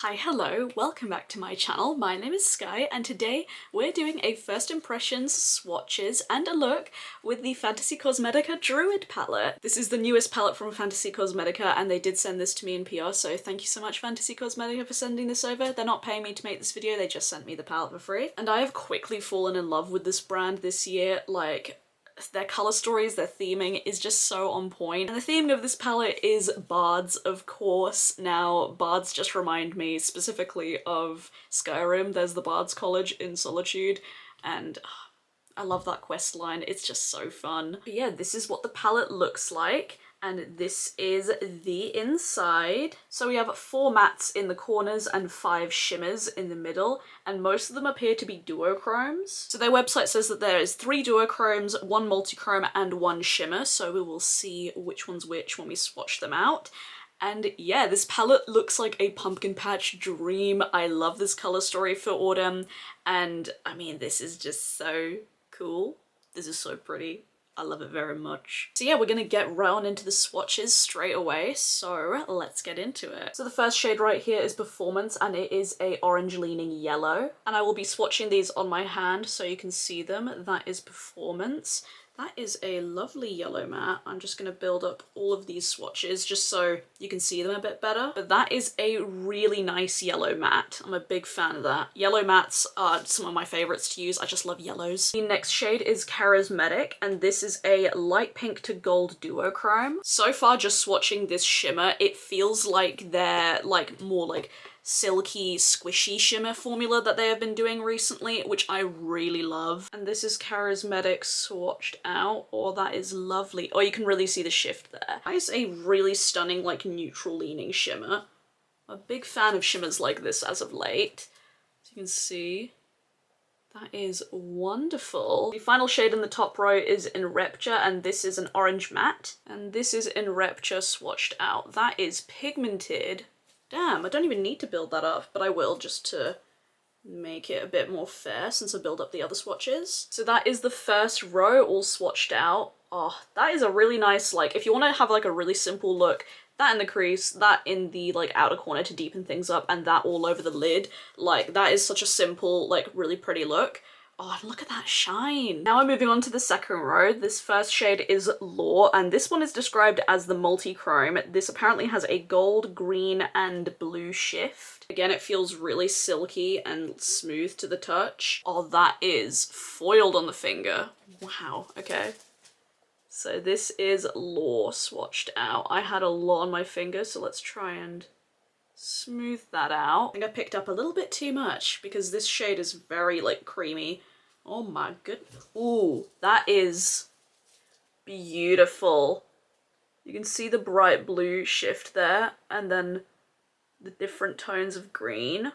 Hi, hello, welcome back to my channel. My name is Skye and today we're doing a first impressions, swatches and a look with the Fantasy Cosmetica Druid palette. This is the newest palette from Fantasy Cosmetica and they did send this to me in PR, so thank you so much Fantasy Cosmetica for sending this over. They're not paying me to make this video, they just sent me the palette for free. And I have quickly fallen in love with this brand this year. Like, their colour stories, their theming is just so on point. And the theme of this palette is bards, of course. Now, bards just remind me specifically of Skyrim. There's the Bards College in Solitude, and I love that quest line. It's just so fun. But yeah, this is what the palette looks like. And this is the inside. So we have 4 mattes in the corners and 5 shimmers in the middle, and most of them appear to be duochromes. So their website says that there is 3 duochromes, 1 multichrome and 1 shimmer, so we will see which one's which when we swatch them out. And yeah, this palette looks like a pumpkin patch dream. I love this colour story for autumn, and I mean, this is just so cool. This is so pretty. I love it very much. So yeah, we're gonna get right on into the swatches straight away, so let's get into it. So the first shade right here is Performance, and it is a orange leaning yellow. And I will be swatching these on my hand so you can see them. That is Performance. That is a lovely yellow matte. I'm just gonna build up all of these swatches just so you can see them a bit better. But that is a really nice yellow matte. I'm a big fan of that. Yellow mattes are some of my favorites to use. I just love yellows. The next shade is Charismatic, and this is a light pink to gold duochrome. So far, just swatching this shimmer, it feels like they're like more like silky, squishy shimmer formula that they have been doing recently, which I really love. And this is Charismatic swatched out. Oh, that is lovely. Oh, you can really see the shift there. That is a really stunning, like, neutral leaning shimmer. I'm a big fan of shimmers like this as of late. As you can see, that is wonderful. The final shade in the top row is in Rapture, and this is an orange matte. And this is in Rapture swatched out. That is pigmented. Damn, I don't even need to build that up, but I will just to make it a bit more fair since I build up the other swatches. So that is the first row all swatched out. Oh, that is a really nice, like, if you want to have like a really simple look, that in the crease, that in the like outer corner to deepen things up, and that all over the lid, like that is such a simple, like really pretty look. Oh, and look at that shine. Now we're moving on to the second row. This first shade is Law, and this one is described as the multi-chrome. This apparently has a gold, green, and blue shift. Again, it feels really silky and smooth to the touch. Oh, that is foiled on the finger. Wow, okay. So this is Law swatched out. I had a lot on my finger, so let's try and smooth that out. I think I picked up a little bit too much because this shade is very like creamy. Oh my goodness. Ooh, that is beautiful. You can see the bright blue shift there and then the different tones of green.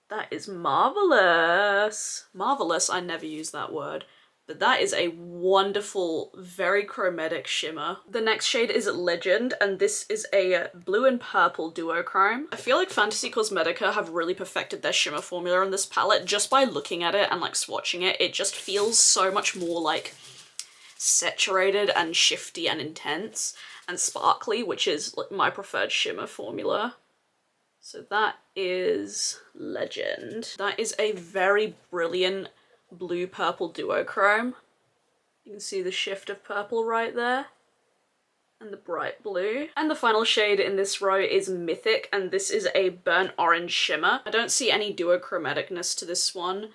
That is marvelous. Marvelous, I never use that word. But that is a wonderful, very chromatic shimmer. The next shade is Legend, and this is a blue and purple duochrome. I feel like Fantasy Cosmetica have really perfected their shimmer formula on this palette. Just by looking at it and like swatching it, it just feels so much more like saturated and shifty and intense and sparkly, which is like my preferred shimmer formula. So that is Legend. That is a very brilliant blue purple duochrome. You can see the shift of purple right there and the bright blue. And the final shade in this row is Mythic, and this is a burnt orange shimmer. I don't see any duochromaticness to this one,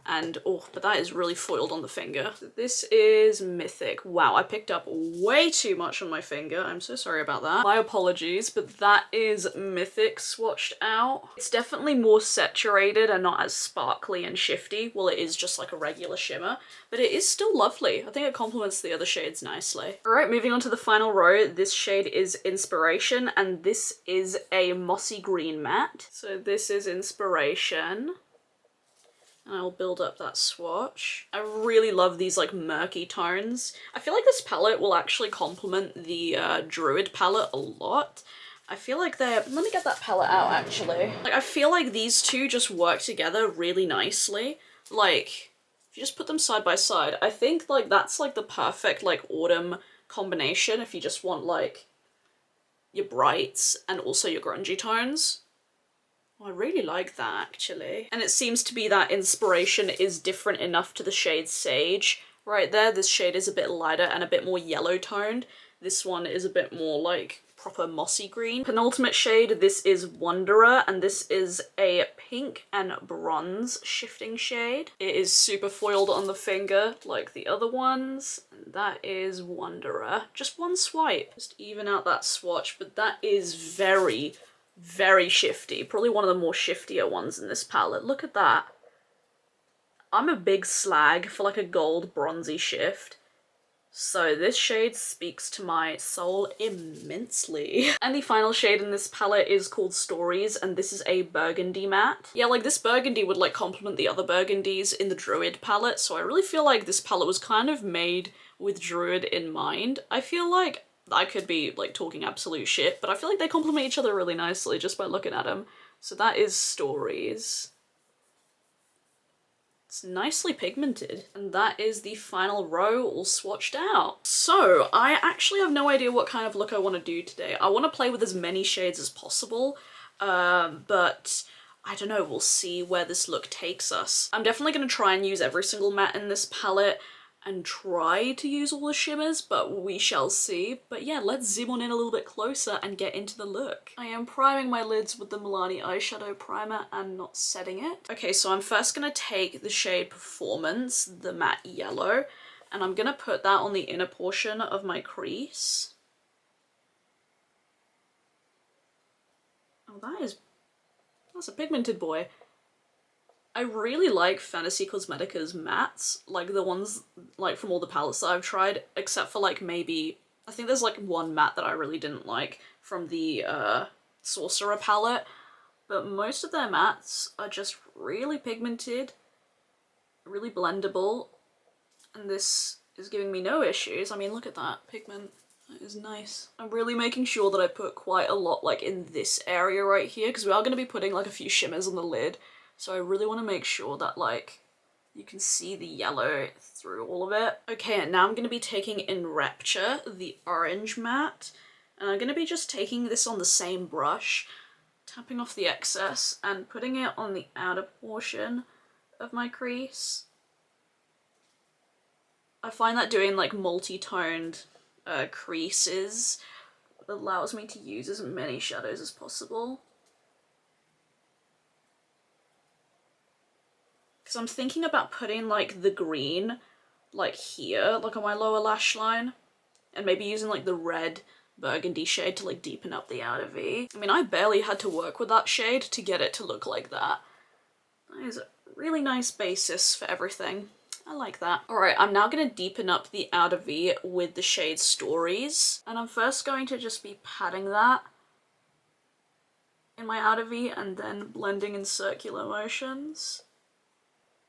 and oh, but that is really foiled on the finger. So this is Mythic. Wow, I picked up way too much on my finger. I'm so sorry about that. My apologies, but that is Mythic swatched out. It's definitely more saturated and not as sparkly and shifty. Well, it is just like a regular shimmer, but it is still lovely. I think it complements the other shades nicely. All right, moving on to the final row. This shade is Inspiration, and this is a mossy green matte. So this is Inspiration. And I'll build up that swatch. I really love these like murky tones. I feel like this palette will actually complement the Druid palette a lot. I feel like they're... Let me get that palette out actually. Like, I feel like these two just work together really nicely. Like, if you just put them side by side, I think like that's like the perfect like autumn combination if you just want like your brights and also your grungy tones. I really like that actually. And it seems to be that inspiration is different enough to the shade Sage. Right there, this shade is a bit lighter and a bit more yellow toned. This one is a bit more like proper mossy green. Penultimate shade, this is Wanderer, and this is a pink and bronze shifting shade. It is super foiled on the finger like the other ones, and that is Wanderer. Just one swipe, just even out that swatch, but that is very, very shifty. Probably one of the more shiftier ones in this palette. Look at that. I'm a big slag for like a gold bronzy shift. So this shade speaks to my soul immensely. And the final shade in this palette is called Stories, and this is a burgundy matte. Yeah, like this burgundy would like complement the other burgundies in the Druid palette, so I really feel like this palette was kind of made with Druid in mind. I feel like I could be like talking absolute shit, but I feel like they complement each other really nicely just by looking at them. So that is Stories. It's nicely pigmented. And that is the final row all swatched out. So I actually have no idea what kind of look I want to do today. I want to play with as many shades as possible, but I don't know, we'll see where this look takes us. I'm definitely going to try and use every single matte in this palette and try to use all the shimmers, but we shall see. But yeah, let's zoom on in a little bit closer and get into the look. I am priming my lids with the Milani eyeshadow primer and not setting it. Okay, so I'm first gonna take the shade Performance, the matte yellow, and I'm gonna put that on the inner portion of my crease. Oh, that's a pigmented boy. I really like Fantasy Cosmetica's mattes, like the ones like from all the palettes that I've tried, except for like maybe, I think there's like one matte that I really didn't like from the Sorcerer palette, but most of their mattes are just really pigmented, really blendable, and this is giving me no issues. I mean, look at that pigment. That is nice. I'm really making sure that I put quite a lot like in this area right here, because we are going to be putting like a few shimmers on the lid. So I really want to make sure that like you can see the yellow through all of it. Okay, and now I'm going to be taking in Rapture, the orange matte, and I'm going to be just taking this on the same brush, tapping off the excess and putting it on the outer portion of my crease. I find that doing like multi-toned creases allows me to use as many shadows as possible. Because I'm thinking about putting like the green like here, like on my lower lash line, and maybe using like the red burgundy shade to like deepen up the outer V. I mean, I barely had to work with that shade to get it to look like that. That is a really nice basis for everything. I like that. Alright, I'm now going to deepen up the outer V with the shade Stories, and I'm first going to just be patting that in my outer V and then blending in circular motions.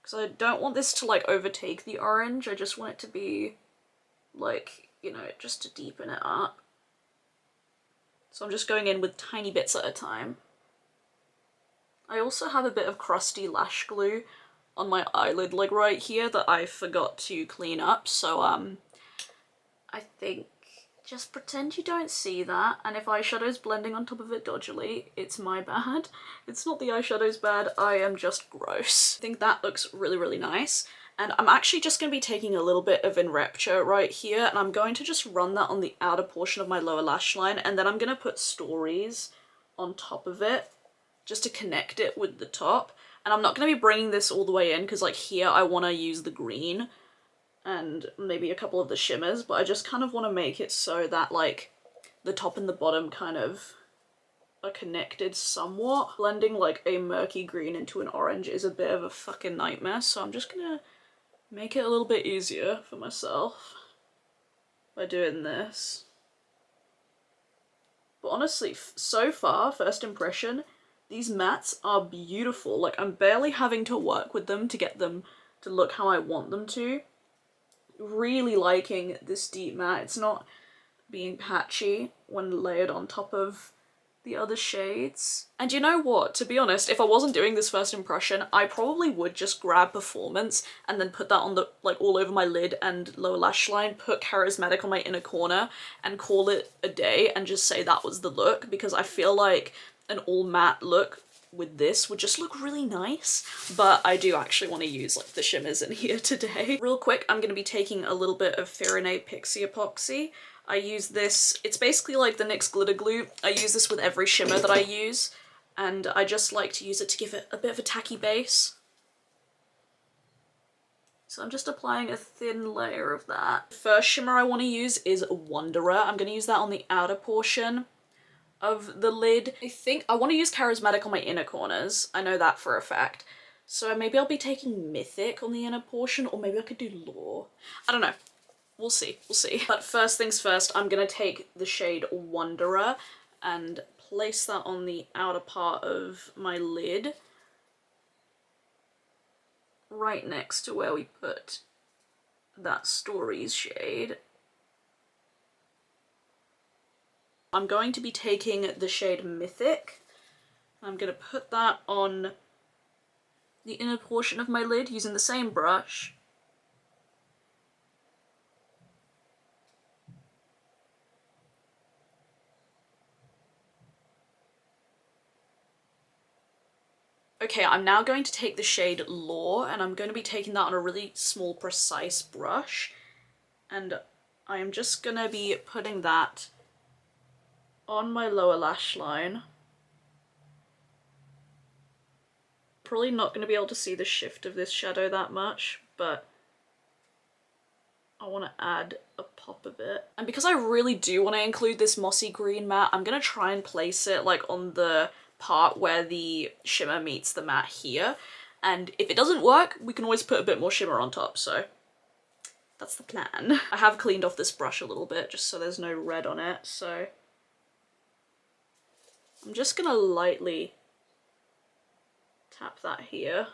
Because I don't want this to like overtake the orange, I just want it to be like, you know, just to deepen it up. So I'm just going in with tiny bits at a time. I also have a bit of crusty lash glue on my eyelid like right here that I forgot to clean up, so I think just pretend you don't see that, and if eyeshadow's blending on top of it dodgily, it's my bad. It's not the eyeshadow's bad, I am just gross. I think that looks really, really nice. And I'm actually just going to be taking a little bit of In Rapture right here, and I'm going to just run that on the outer portion of my lower lash line, and then I'm going to put Stories on top of it, just to connect it with the top. And I'm not going to be bringing this all the way in, because like here I want to use the green and maybe a couple of the shimmers, but I just kind of want to make it so that like the top and the bottom kind of are connected somewhat. Blending like a murky green into an orange is a bit of a fucking nightmare, so I'm just gonna make it a little bit easier for myself by doing this. But honestly, so far, first impression, these mattes are beautiful. Like, I'm barely having to work with them to get them to look how I want them to. Really liking this deep matte. It's not being patchy when layered on top of the other shades. And you know what? To be honest, if I wasn't doing this first impression, I probably would just grab Performance and then put that on the, like, all over my lid and lower lash line, put Charismatic on my inner corner and call it a day and just say that was the look, because I feel like an all matte look with this would just look really nice, but I do actually want to use like the shimmers in here today. Real quick, I'm going to be taking a little bit of Firey Pixie Epoxy. I use this, it's basically like the NYX glitter glue. I use this with every shimmer that I use, and I just like to use it to give it a bit of a tacky base. So I'm just applying a thin layer of that. The first shimmer I want to use is Wanderer. I'm going to use that on the outer portion of the lid. I think I want to use Charismatic on my inner corners. I know that for a fact. So maybe I'll be taking Mythic on the inner portion, or maybe I could do Lore. I don't know. We'll see, we'll see. But first things first, I'm gonna take the shade Wanderer and place that on the outer part of my lid, right next to where we put that Stories shade. I'm going to be taking the shade Mythic. I'm gonna put that on the inner portion of my lid using the same brush. Okay, I'm now going to take the shade Lore, and I'm going to be taking that on a really small, precise brush. And I am just going to be putting that on my lower lash line. Probably not going to be able to see the shift of this shadow that much, but I want to add a pop of it. And because I really do want to include this mossy green matte, I'm going to try and place it like on the part where the shimmer meets the matte here, and if it doesn't work we can always put a bit more shimmer on top, so that's the plan. I have cleaned off this brush a little bit just so there's no red on it, so I'm just gonna lightly tap that here.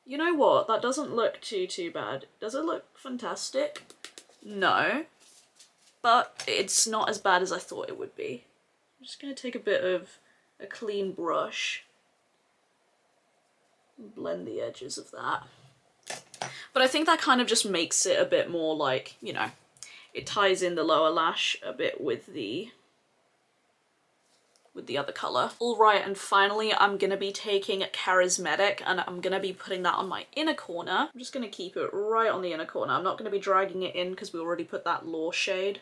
You know what, that doesn't look too bad. Does it look fantastic? No. But it's not as bad as I thought it would be. I'm just going to take a bit of a clean brush and blend the edges of that. But I think that kind of just makes it a bit more like, you know, it ties in the lower lash a bit with the other colour. Alright, and finally I'm going to be taking Charismatic and I'm going to be putting that on my inner corner. I'm just going to keep it right on the inner corner. I'm not going to be dragging it in because we already put that Lore shade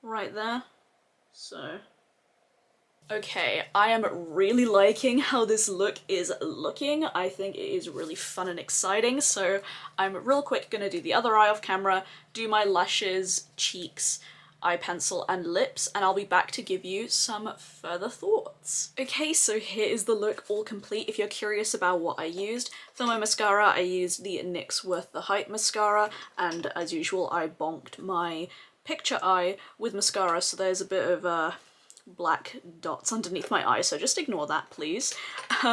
right there. So okay, I am really liking how this look is looking. I think it is really fun and exciting, so I'm real quick gonna do the other eye off camera, do my lashes, cheeks, eye pencil and lips, and I'll be back to give you some further thoughts. Okay, so here is the look all complete. If you're curious about what I used, for my mascara I used the NYX Worth the Hype mascara, and as usual I bonked my picture eye with mascara, so there's a bit of black dots underneath my eye, so just ignore that please.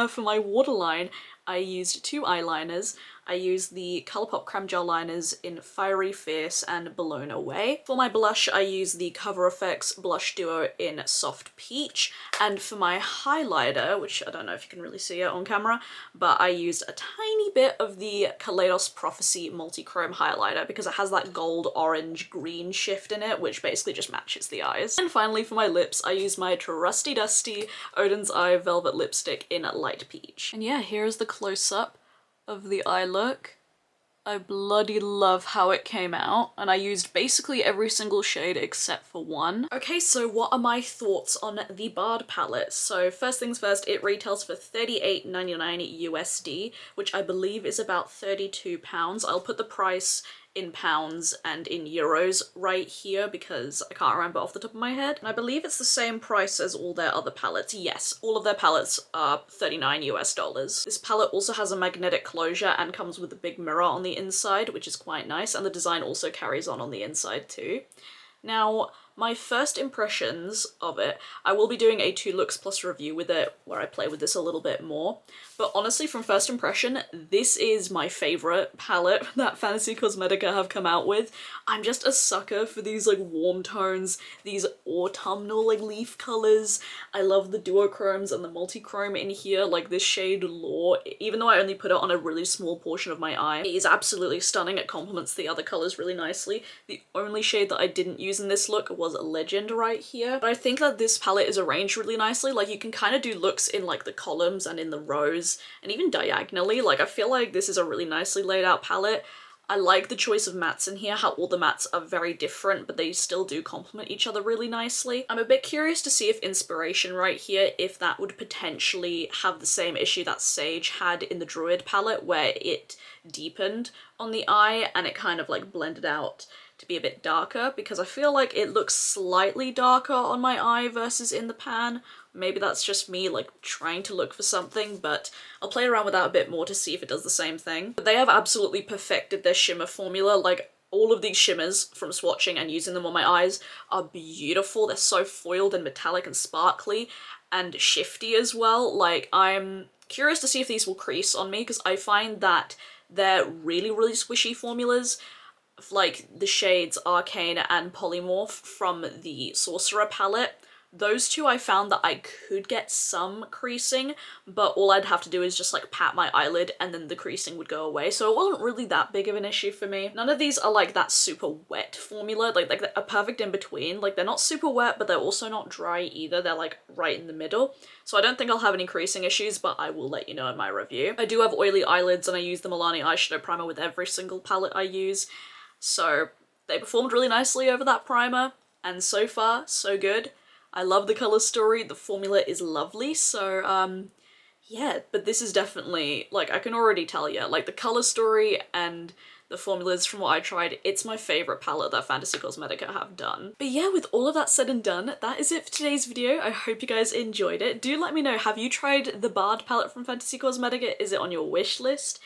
For my waterline I used two eyeliners. I used the Colourpop Creme Gel liners in Firey, Fierce and Blown Away. For my blush I used the CoverFX Blush Duo in Soft Peach, and for my highlighter, which I don't know if you can really see it on camera, but I used a tiny bit of the Kaleidos Prophecy Multi-Chrome highlighter because it has that gold, orange, green shift in it, which basically just matches the eyes. And finally for my lips I used my trusty dusty Odens Eye Velvet Lipstick in Light Peach. And yeah, here's the close-up of the eye look. I bloody love how it came out, and I used basically every single shade except for one. Okay, so what are my thoughts on the Bard palette? So first things first, it retails for $38.99 USD, which I believe is about £32. I'll put the price in pounds and in euros right here because I can't remember off the top of my head. And I believe it's the same price as all their other palettes. Yes, all of their palettes are $39 US. This palette also has a magnetic closure and comes with a big mirror on the inside, which is quite nice, and the design also carries on the inside too. Now, my first impressions of it, I will be doing a 2 looks plus review with it where I play with this a little bit more, but honestly from first impression, this is my favourite palette that Fantasy Cosmetica have come out with. I'm just a sucker for these like warm tones, these autumnal like leaf colours. I love the duochromes and the multi-chrome in here, like this shade Lore, even though I only put it on a really small portion of my eye. It is absolutely stunning, it complements the other colours really nicely. The only shade that I didn't use in this look was Legend right here. But I think that this palette is arranged really nicely. Like, you can kind of do looks in like the columns and in the rows and even diagonally. Like, I feel like this is a really nicely laid out palette. I like the choice of mattes in here, how all the mattes are very different, but they still do complement each other really nicely. I'm a bit curious to see if Inspiration right here, if that would potentially have the same issue that Sage had in the Druid palette, where it deepened on the eye and it kind of like blended out to be a bit darker, because I feel like it looks slightly darker on my eye versus in the pan. Maybe that's just me like trying to look for something, but I'll play around with that a bit more to see if it does the same thing. But they have absolutely perfected their shimmer formula. Like, all of these shimmers from swatching and using them on my eyes are beautiful. They're so foiled and metallic and sparkly and shifty as well. Like, I'm curious to see if these will crease on me, because I find that they're really, really squishy formulas. Like the shades Arcane and Polymorph from the Sorcerer palette. Those two I found that I could get some creasing, but all I'd have to do is just like pat my eyelid and then the creasing would go away, so it wasn't really that big of an issue for me. None of these are like that super wet formula, like a perfect in between. Like, they're not super wet, but they're also not dry either. They're like right in the middle. So I don't think I'll have any creasing issues, but I will let you know in my review. I do have oily eyelids and I use the Milani eyeshadow primer with every single palette I use. So they performed really nicely over that primer, and so far, so good. I love the colour story, the formula is lovely, so yeah, but this is definitely, like, I can already tell you, like, the colour story and the formulas from what I tried, it's my favourite palette that Fantasy Cosmetica have done. But yeah, with all of that said and done, that is it for today's video. I hope you guys enjoyed it. Do let me know, have you tried the Bard palette from Fantasy Cosmetica? Is it on your wish list?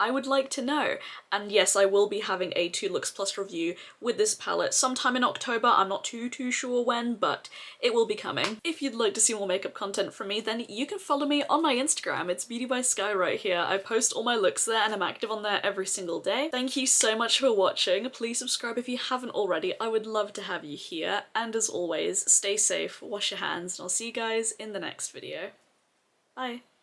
I would like to know. And yes, I will be having a 2 Looks Plus review with this palette sometime in October. I'm not too sure when, but it will be coming. If you'd like to see more makeup content from me, then you can follow me on my Instagram. It's beautyybyskye right here. I post all my looks there and I'm active on there every single day. Thank you so much for watching. Please subscribe if you haven't already. I would love to have you here. And as always, stay safe, wash your hands, and I'll see you guys in the next video. Bye.